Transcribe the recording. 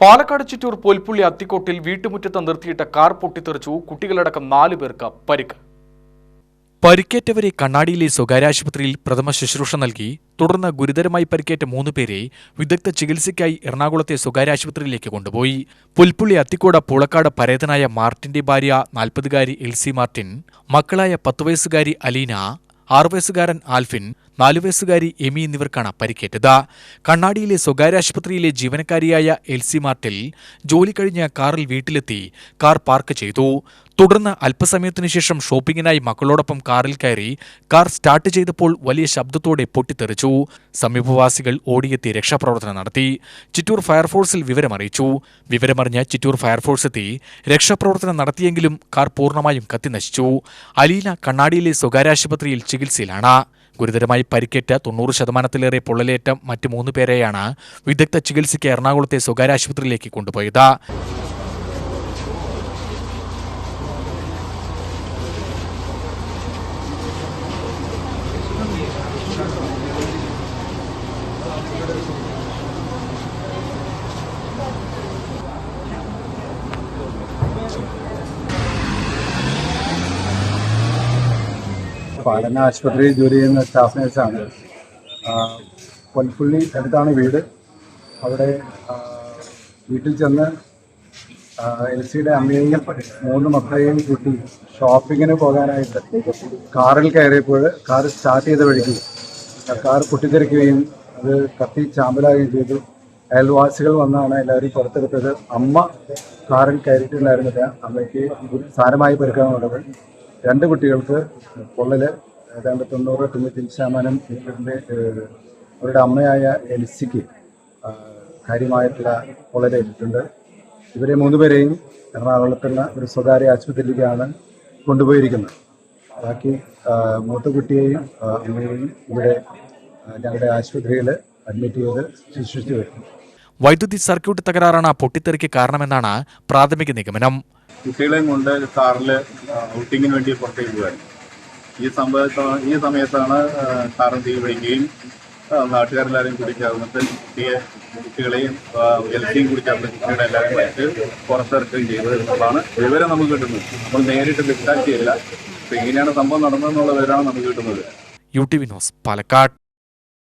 പാലക്കാട് ചിറ്റൂർ പൊൽപ്പുള്ളി അത്തിക്കോട്ടിൽ വീട്ടുമുറ്റത്ത് നിർത്തിയിട്ട കാർ പൊട്ടിത്തെറിച്ചു. കുട്ടികളടക്കം 4 പേർക്ക് പരിക്ക്. പരിക്കേറ്റവരെ കണ്ണാടിയിലെ സ്വകാര്യ ആശുപത്രിയിൽ പ്രഥമ ശുശ്രൂഷ നൽകി. തുടർന്ന് ഗുരുതരമായി പരിക്കേറ്റ 3 പേരെ വിദഗ്ധ ചികിത്സയ്ക്കായി എറണാകുളത്തെ സ്വകാര്യ ആശുപത്രിയിലേക്ക് കൊണ്ടുപോയി. പുൽപ്പുള്ളി അത്തിക്കോട് പൂളക്കാട് പരേതനായ മാർട്ടിന്റെ ഭാര്യ 40-കാരി എൽസി മാർട്ടിൻ, മക്കളായ 10 വയസ്സുകാരി അലീന, 6 വയസ്സുകാരൻ ആൽഫിൻ, 4 വയസ്സുകാരി എമി എന്നിവർക്കാണ് പരിക്കേറ്റത്. കണ്ണാടിയിലെ സ്വകാര്യ ആശുപത്രിയിലെ ജീവനക്കാരിയായ എൽസി മാർട്ടിൽ ജോലി കഴിഞ്ഞ് കാറിൽ വീട്ടിലെത്തി കാർ പാർക്ക് ചെയ്തു. തുടർന്ന് അല്പസമയത്തിനു ശേഷം ഷോപ്പിങ്ങിനായി മക്കളോടൊപ്പം കാറിൽ കയറി കാർ സ്റ്റാർട്ട് ചെയ്തപ്പോൾ വലിയ ശബ്ദത്തോടെ പൊട്ടിത്തെറിച്ചു. സമീപവാസികൾ ഓടിയെത്തി രക്ഷാപ്രവർത്തനം നടത്തി. ചിറ്റൂർ ഫയർഫോഴ്സിൽ വിവരമറിയിച്ചു. വിവരമറിഞ്ഞ് ചിറ്റൂർ ഫയർഫോഴ്സ് എത്തി രക്ഷാപ്രവർത്തനം നടത്തിയെങ്കിലും കാർ പൂർണ്ണമായും കത്തിനശിച്ചു. അലീന കണ്ണാടിയിലെ സ്വകാര്യ ആശുപത്രിയിൽ ചികിത്സയിലാണ്. ഗുരുതരമായി പരിക്കേറ്റ 90% പൊള്ളലേറ്റ മറ്റ് 3 പേരെയാണ് വിദഗ്ധ ചികിത്സയ്ക്ക് എറണാകുളത്തെ സ്വകാര്യ ആശുപത്രിയിലേക്ക് കൊണ്ടുപോയത്. പാലന ആശുപത്രിയിൽ ജോലി ചെയ്യുന്ന സ്റ്റാഫ് നഴ്സാണ്. പൊൽപ്പുള്ളി അടുത്താണ് വീട്. അവിടെ വീട്ടിൽ ചെന്ന് എൽസിയുടെ അമ്മയെയും 3 മക്കളെയും കൂട്ടി ഷോപ്പിങ്ങിന് പോകാനായിട്ട് കാറിൽ കയറിയപ്പോൾ കാർ സ്റ്റാർട്ട് ചെയ്ത വഴിക്ക് കാർ പൊട്ടിത്തെറിക്കുകയും അത് കത്തി ചാമ്പലാകുകയും ചെയ്തു. അയൽവാസികൾ വന്നാണ് എല്ലാവരും പുറത്തെടുത്തത്. അമ്മ കാറിൽ കയറിയിട്ടുണ്ടായിരുന്നില്ല. അമ്മയ്ക്ക് സാരമായി പരിക്കാനുള്ളത്. 2 കുട്ടികൾക്ക് പൊള്ളല് ഏതാണ്ട് 90-95% അവരുടെ അമ്മയായ എൽസിക്ക് കാര്യമായിട്ടുള്ള പൊള്ളലേറ്റിട്ടുണ്ട്. ഇവരെ 3 പേരെയും എറണാകുളത്തുള്ള ഒരു സ്വകാര്യ ആശുപത്രിയിലേക്കാണ് കൊണ്ടുപോയിരിക്കുന്നത്. ബാക്കി മൂത്ത കുട്ടിയെയും അമ്മയെയും ഇവിടെ ഞങ്ങളുടെ ആശുപത്രിയിൽ അഡ്മിറ്റ് ചെയ്ത് ശുശ്രൂഷിച്ചു വരുന്നു. വൈദ്യുതി സർക്യൂട്ട് തകരാറാണ് പൊട്ടിത്തെറിക്ക് കാരണമെന്നാണ് പ്രാഥമിക നിഗമനം. കുട്ടികളെയും കൊണ്ട് കാറിൽ ഔട്ടിങ്ങിന് വേണ്ടി പുറത്തേക്ക് പോകായിരുന്നു. ഈ സമയത്താണ് കാറിൽ തീ പിടിക്കുകയും നാട്ടുകാരെല്ലാവരും കൂടി ചേർന്നിട്ട് കുട്ടികളെയും എൽസിയും കൂടി ചേർന്ന് കുട്ടികളെ എല്ലാവരും വെച്ച് പുറത്തിറക്കുകയും ചെയ്തത് എന്നുള്ളതാണ് വിവരം നമുക്ക് കിട്ടുന്നത്. നമ്മൾ നേരിട്ട് ഡിസ്ചാർജ് ചെയ്യില്ല. ഇങ്ങനെയാണ് സംഭവം നടന്നതെന്നുള്ള വിവരമാണ് നമുക്ക് കിട്ടുന്നത്. UTV news, Palakkad.